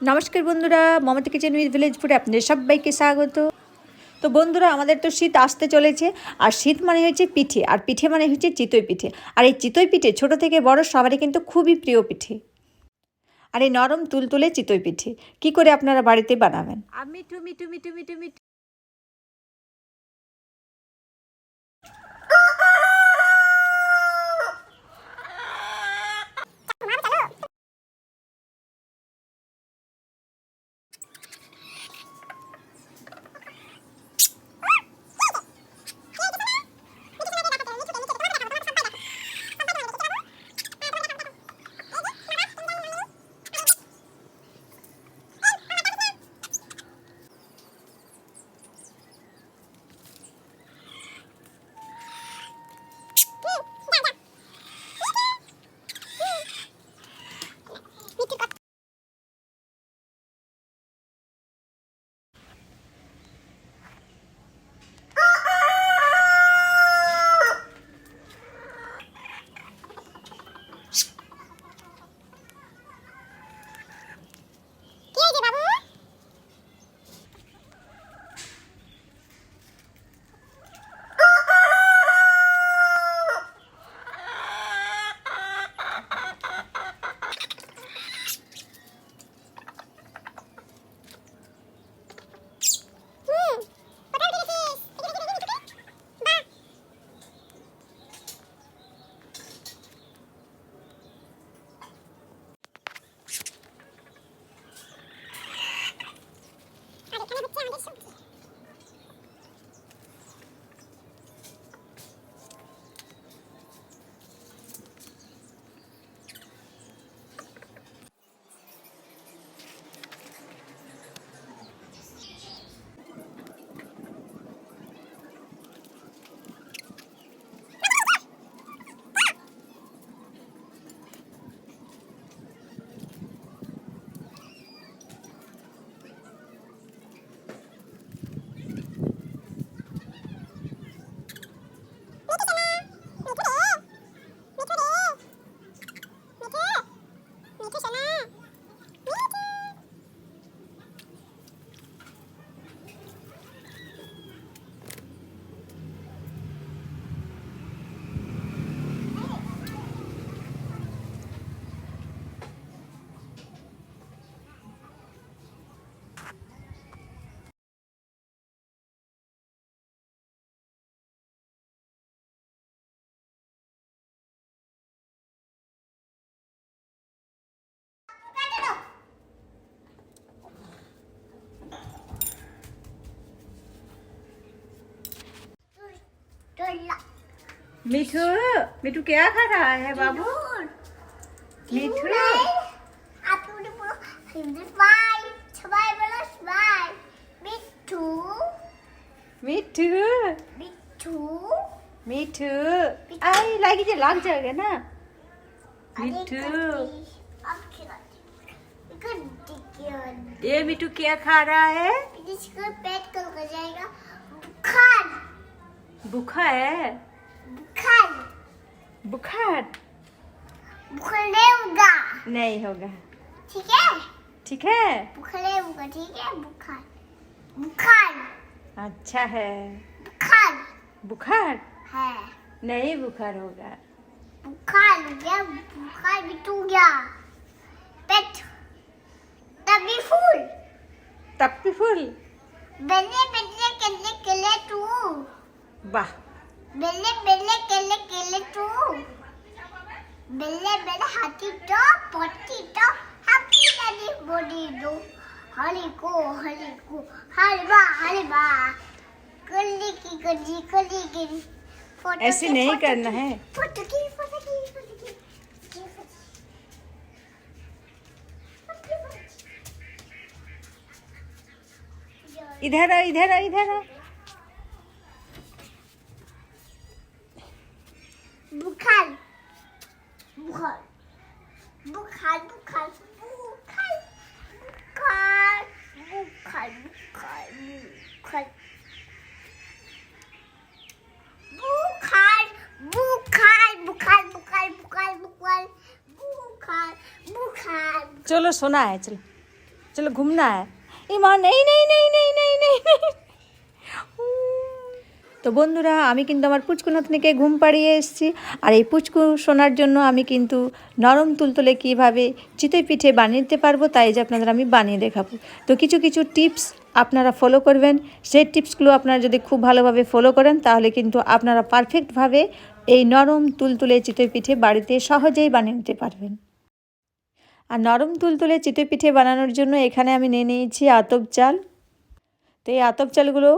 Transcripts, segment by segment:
नमस्कार बंधुरा ममता kitchen with village फूडे आपनादेर सबाइके स्वागत। तो बंधुरा आमादेर तो शीत आसते चलेছে और शीत माने हच्छे पिठे और पिठे माने हच्छे चितई पिठे और ये चितई पिठे छोटो थेके बड़ो सबारই किन्तु खूबই प्रिय पिठे और ये नरम तुलतुले चितई पिठे कि करे आपनारा बाड़ीते बानाबेन। मिठू मिठू मिठू मिठू मिठू मिठू मिठू क्या खा रहा है बाबू? मिठू मिठू मिठू आई लग जाएगा ना मिठू। ये मिठू क्या खा रहा है? पेट कर जाएगा बुखार। बुखार है? बुखार बुखार बुखार नहीं होगा। नहीं होगा। ठीक है ठीक है बुखार नहीं होगा। ठीक है बुखार बुखार अच्छा है। बुखार बुखार है नहीं बुखार होगा। बुखार हो गया। बुखार भी टूट गया। पेट तभी फूल तप्पी फूल बेले बेले केले केले तू वाह बेले बेले केले केले तू बेले बेले हाथी तो पट्टी तो हाथी दादी बॉडी दो हरी को हलवा कली की ऐसे नहीं करना है। फोटो की इधर आ इधर आ इधर आ। बुखार बुखार बुखार बुखार बुखार बुखार बुखार बुखार बुखार बुखार बुखार बुखार बुखार बुखार बुखार बुखार। चलो सोना है चलो चलो घूमना है। ईमान नहीं नहीं नहीं नहीं नहीं नहीं नहीं। তো বন্ধুরা আমি কিন্তু আমার পুচকু নাতনিকে ঘুম পাড়িয়ে এসেছি। আর এই পুচকু শোনার জন্য আমি কিন্তু নরম তুলতুলে কীভাবে চিতই পিঠে বানিয়ে নিতে পারবো তাই যে আপনাদের আমি বানিয়ে দেখাবো। তো কিছু কিছু টিপস আপনারা ফলো করবেন। সেই টিপসগুলো আপনারা যদি খুব ভালোভাবে ফলো করেন তাহলে কিন্তু আপনারা পারফেক্টভাবে এই নরম তুলতুলে চিতই পিঠে বাড়িতে সহজেই বানিয়ে নিতে পারবেন। আর নরম তুলতুলে চিতই পিঠে বানানোর জন্য এখানে আমি নিয়ে নিয়েছি আতপ চাল। তো এই আতপ চালগুলো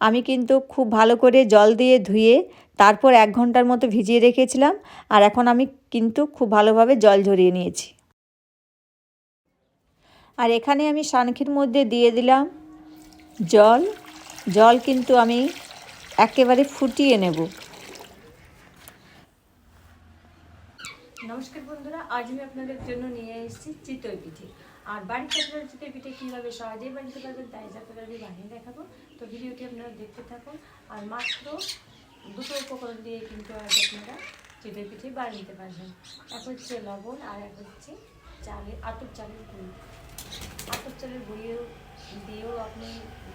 আমি কিন্তু খুব ভালো করে জল দিয়ে ধুয়ে তারপর 1 ঘন্টার মতো ভিজিয়ে রেখেছিলাম। আর এখন আমি কিন্তু খুব ভালোভাবে জল ঝরিয়ে নিয়েছি। আর এখানে আমি সানখির মধ্যে দিয়ে দিলাম জল। জল কিন্তু আমি একেবারে ফুটিয়ে নেব। নমস্কার বন্ধুরা, আজ আমি আপনাদের জন্য নিয়ে এসেছি চিতই পিঠে। আর বাড়িতে আপনারা চিতই পিঠে কীভাবে সহজেই বানাতে পারবেন তাই আপনাদের আমি বানিয়ে দেখাবো। তো ভিডিওটি আপনারা দেখতে থাকুন। আর মাত্র 2টো উপকরণ দিয়ে কিন্তু আজ আপনারা চিতই পিঠে বানিয়ে নিতে পারবেন। এক হচ্ছে লবণ আর এক হচ্ছে আতপ চালের গুঁড়ি। আতপ চালের গুঁড়িও দিয়েও আপনি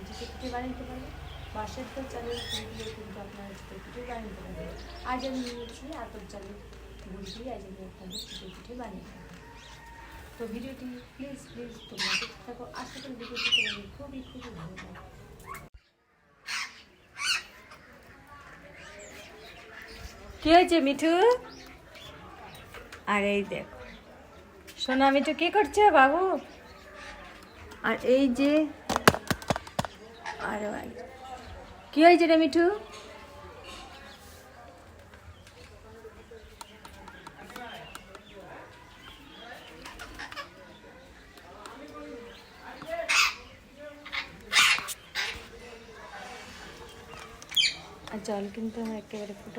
চিতই পিঠে বানিয়ে নিতে পারবেন। বা সেদ্ধ চালের গুঁড়ি দিয়েও কিন্তু আপনারা চিতই পিঠে বানিয়ে নিতে পারবেন। আজ আমি নিয়েছি আতপ চালের গুঁড়ি দিয়ে আজ আমি আপনাদের চিতই পিঠে বানিয়ে দেবো। তো ভিডিওটি প্লিজ তোমরা দেখতে থাকো। আশা করি ভিডিওটি তোমাদের খুবই খুবই ভালো লাগে। কি হয়েছে মিঠু? আর এই দেখো সোনা মিঠু কি করছে বাবু? আর এই যে আর কি হয়েছে রে মিঠু? আর জল কিন্তু আমার একেবারে ফুটে।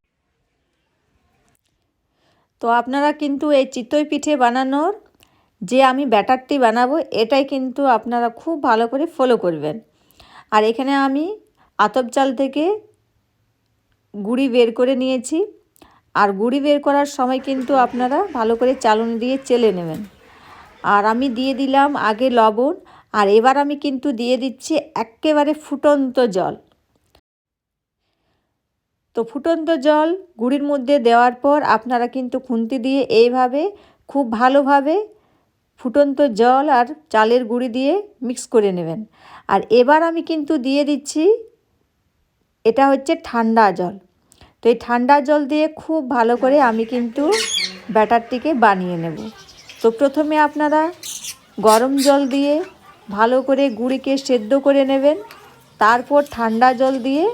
তো আপনারা কিন্তু এই চিতই পিঠে বানানোর যে আমি ব্যাটারটি বানাবো এটাই কিন্তু আপনারা খুব ভালো করে ফলো করবেন। আর এখানে আমি আতপ চাল থেকে গুঁড়ি বের করে নিয়েছি। আর গুঁড়ি বের করার সময় কিন্তু আপনারা ভালো করে চালনি দিয়ে চেলে নেবেন। আর আমি দিয়ে দিলাম আগে লবণ। আর এবার আমি কিন্তু দিয়ে দিচ্ছি একেবারে ফুটন্ত জল। তো ফুটন্ত জল গুঁড়ির মধ্যে দেওয়ার পর আপনারা কিন্তু খুন্তি দিয়ে এইভাবে খুব ভালোভাবে ফুটন্ত জল আর চালের গুঁড়ি দিয়ে মিক্স করে নেবেন। আর এবার আমি কিন্তু দিয়ে দিচ্ছি এটা হচ্ছে ঠান্ডা জল। তো এই ঠান্ডা জল দিয়ে খুব ভালো করে আমি কিন্তু ব্যাটারটিকে বানিয়ে নেব। তো প্রথমে আপনারা গরম জল দিয়ে ভালো করে গুঁড়িকে সেদ্ধ করে নেবেন। তারপর ঠান্ডা জল দিয়ে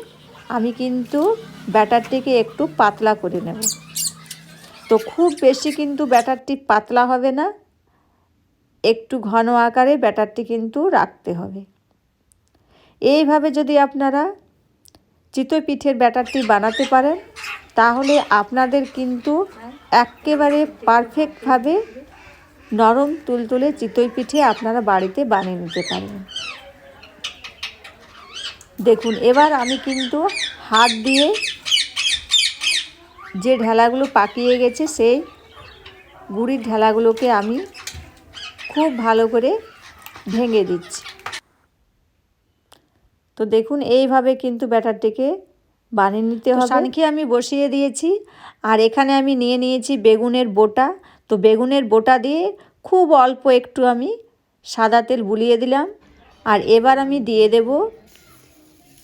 আমি কিন্তু ব্যাটারটিকে একটু পাতলা করে নেব। তো খুব বেশি কিন্তু ব্যাটারটি পাতলা হবে না, একটু ঘন আকারে ব্যাটারটি কিন্তু রাখতে হবে। এইভাবে যদি আপনারা চিতই পিঠের ব্যাটারটি বানাতে পারেন তাহলে আপনাদের কিন্তু একেবারে পারফেক্টভাবে নরম তুলতুলে চিতই পিঠে আপনারা বাড়িতে বানিয়ে নিতে পারবেন। দেখুন এবার আমি কিন্তু হাত দিয়ে যে ঢেলাগুলো পাকিয়ে গেছে সেই গুঁড়ির ঢেলাগুলোকে আমি খুব ভালো করে ভেঙে দিচ্ছি। তো দেখুন এইভাবে কিন্তু ব্যাটারটিকে বানিয়ে নিতে হবে। সানখি আমি বসিয়ে দিয়েছি। আর এখানে আমি নিয়ে নিয়েছি বেগুনের বোটা। তো বেগুনের বোটা দিয়ে খুব অল্প একটু আমি সাদা তেল বুলিয়ে দিলাম। আর এবার আমি দিয়ে দেব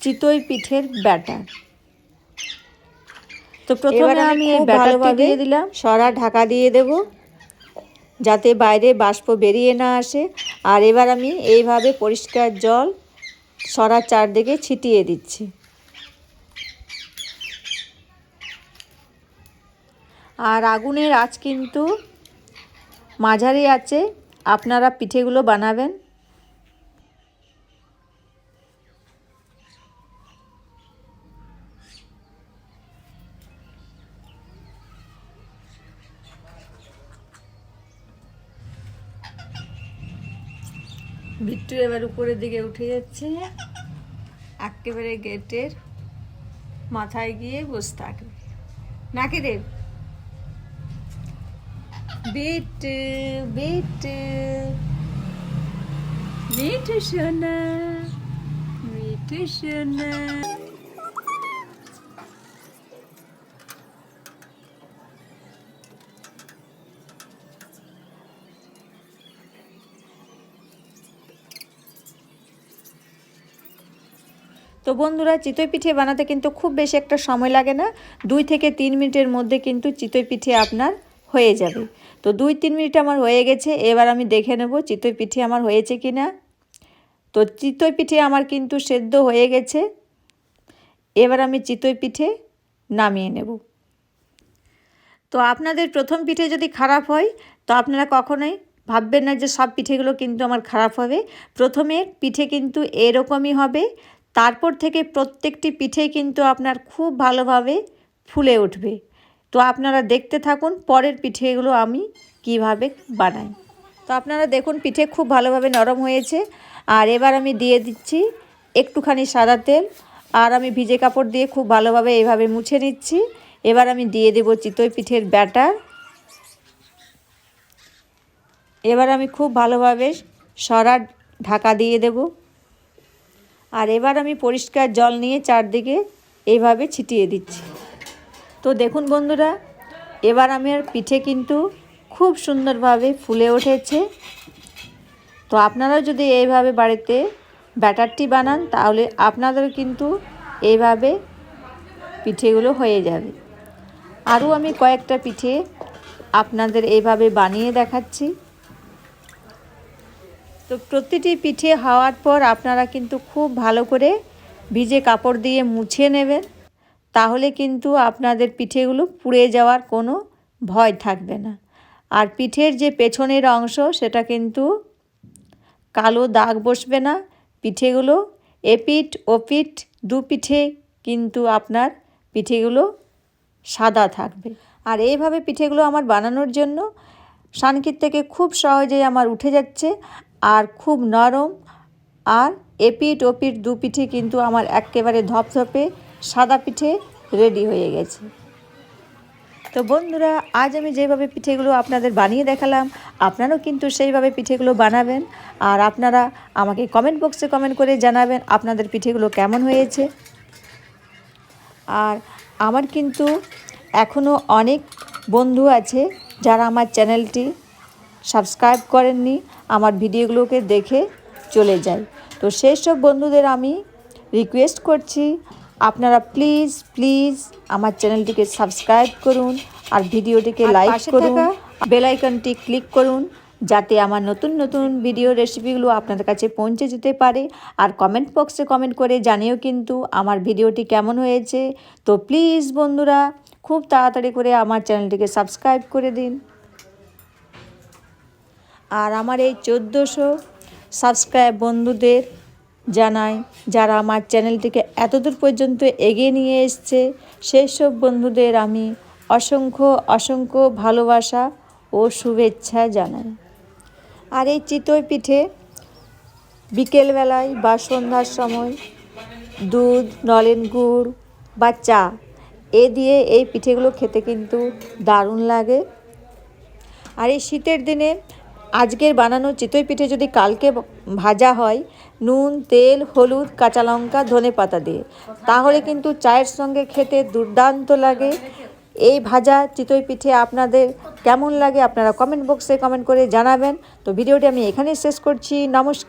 চিতই পিঠের ব্যাটার। তো প্রথমে আমি এই ব্যাটারটি দিয়ে দিলাম, সরা ঢাকা দিয়ে দেব যাতে বাইরে বাষ্প বেরিয়ে না আসে। আর এবার আমি এইভাবে পরিষ্কার জল সরার চারদিকে ছিটিয়ে দিচ্ছি। আর আগুনের আঁচ কিন্তু মাঝারি আঁচে আপনারা পিঠেগুলো বানাবেন। বিট্টু এবার উপরের দিকে উঠে যাচ্ছে, একেবারে গেটের মাথায় গিয়ে বসে থাকবে। নাকি রে বিট্টু বিট্টু মিঠু সোনা, মিঠু সোনা। তো বন্ধুরা, চিতই পিঠে বানাতে কিন্তু খুব বেশি একটা সময় লাগে না, 2 থেকে 3 মিনিটের মধ্যে কিন্তু চিতই পিঠে আপনার হয়ে যাবে। তো 2-3 মিনিট আমার হয়ে গেছে। এবার আমি দেখে নেব চিতই পিঠে আমার হয়েছে কি না। তো চিতই পিঠে আমার কিন্তু সেদ্ধ হয়ে গেছে। এবার আমি চিতই পিঠে নামিয়ে নেব। তো আপনাদের প্রথম পিঠে যদি খারাপ হয় তো আপনারা কখনোই ভাববেন না যে সব পিঠেগুলো কিন্তু আমার খারাপ হবে। প্রথমে পিঠে কিন্তু এরকমই হবে, তারপর থেকে প্রত্যেকটি পিঠেই কিন্তু আপনার খুব ভালোভাবে ফুলে উঠবে। তো আপনারা দেখতে থাকুন পরের পিঠেগুলো আমি কিভাবে বানাই। তো আপনারা দেখুন পিঠে খুব ভালোভাবে নরম হয়েছে। আর এবার আমি দিয়ে দিচ্ছি একটুখানি সাদা তেল, আর আমি ভিজে কাপড় দিয়ে খুব ভালোভাবে এইভাবে মুছে নিচ্ছি। এবার আমি দিয়ে দেব চিতই পিঠের ব্যাটার। এবার আমি খুব ভালোভাবে সরা ঢাকা দিয়ে দেব। আর এবার আমি পরিষ্কার জল নিয়ে চারদিকে এইভাবে ছিটিয়ে দিচ্ছি। তো দেখুন বন্ধুরা, এবার আমার পিঠে কিন্তু খুব সুন্দরভাবে ফুলে উঠেছে। তো আপনারাও যদি এইভাবে বাড়িতে ব্যাটারটি বানান তাহলে আপনাদের কিন্তু এইভাবে পিঠেগুলো হয়ে যাবে। আরও আমি কয়েকটা পিঠে আপনাদের এইভাবে বানিয়ে দেখাচ্ছি। তো প্রতিটি পিঠে হওয়ার পর আপনারা কিন্তু খুব ভালো করে ভিজে কাপড় দিয়ে মুছে নেবেন, তাহলে কিন্তু আপনাদের পিঠেগুলো পুড়ে যাওয়ার কোনো ভয় থাকবে না। আর পিঠের যে পেছনের অংশ সেটা কিন্তু কালো দাগ বসবে না। পিঠেগুলো এপিঠ ওপিঠ দু পিঠে কিন্তু আপনার পিঠেগুলো সাদা থাকবে। আর এইভাবে পিঠেগুলো আমার বানানোর জন্য সানকির থেকে খুব সহজেই আমার উঠে যাচ্ছে, আর খুব নরম। আর এপিঠ ওপিঠ দু পিঠে কিন্তু আমার একেবারে ধপধপে সাদা পিঠে রেডি হয়ে গেছে। তো বন্ধুরা, আজ আমি যেভাবে পিঠেগুলো আপনাদের বানিয়ে দেখালাম আপনারাও কিন্তু সেইভাবে পিঠেগুলো বানাবেন। আর আপনারা আমাকে কমেন্ট বক্সে কমেন্ট করে জানাবেন আপনাদের পিঠেগুলো কেমন হয়েছে। আর আমার কিন্তু এখনও অনেক বন্ধু আছে যারা আমার চ্যানেলটি সাবস্ক্রাইব করেননি, আমার ভিডিওগুলোকে দেখে চলে যায়। তো সেই সব বন্ধুদের আমি রিকোয়েস্ট করছি আপনারা প্লিজ প্লিজ আমার চ্যানেলটিকে সাবস্ক্রাইব করুন, আর ভিডিওটিকে লাইক করুন, বেল আইকনটি ক্লিক করুন, যাতে আমার নতুন নতুন ভিডিও রেসিপিগুলো আপনাদের কাছে পৌঁছে যেতে পারে। আর কমেন্ট বক্সে কমেন্ট করে জানিও কিন্তু আমার ভিডিওটি কেমন হয়েছে। তো প্লিজ বন্ধুরা, খুব তাড়াতাড়ি করে আমার চ্যানেলটিকে সাবস্ক্রাইব করে দিন। আর আমার এই 1400 সাবস্ক্রাইব বন্ধুদের জানাই, যারা আমার চ্যানেলটিকে এতদূর পর্যন্ত এগিয়ে নিয়ে এসছে, সেই সব বন্ধুদের আমি অসংখ্য অসংখ্য ভালোবাসা ও শুভেচ্ছা জানাই। আর এই চিতই পিঠে বিকেলবেলায় বা সন্ধ্যার সময় দুধ, নলেন গুড় বা চা দিয়ে এই পিঠেগুলো খেতে কিন্তু দারুণ লাগে। আর এই শীতের দিনে আজকের বানানো চিতই পিঠে যদি কালকে ভাজা হয় নুন, তেল, হলুদ, কাঁচা লঙ্কা, ধনেপাতা দিয়ে, তাহলে কিন্তু চায়ের সঙ্গে খেতে দুর্দান্ত লাগে। এই ভাজা চিতই পিঠে আপনাদের কেমন লাগে আপনারা কমেন্ট বক্সে কমেন্ট করে জানাবেন। তো ভিডিওটি আমি এখানেই শেষ করছি। নমস্কার।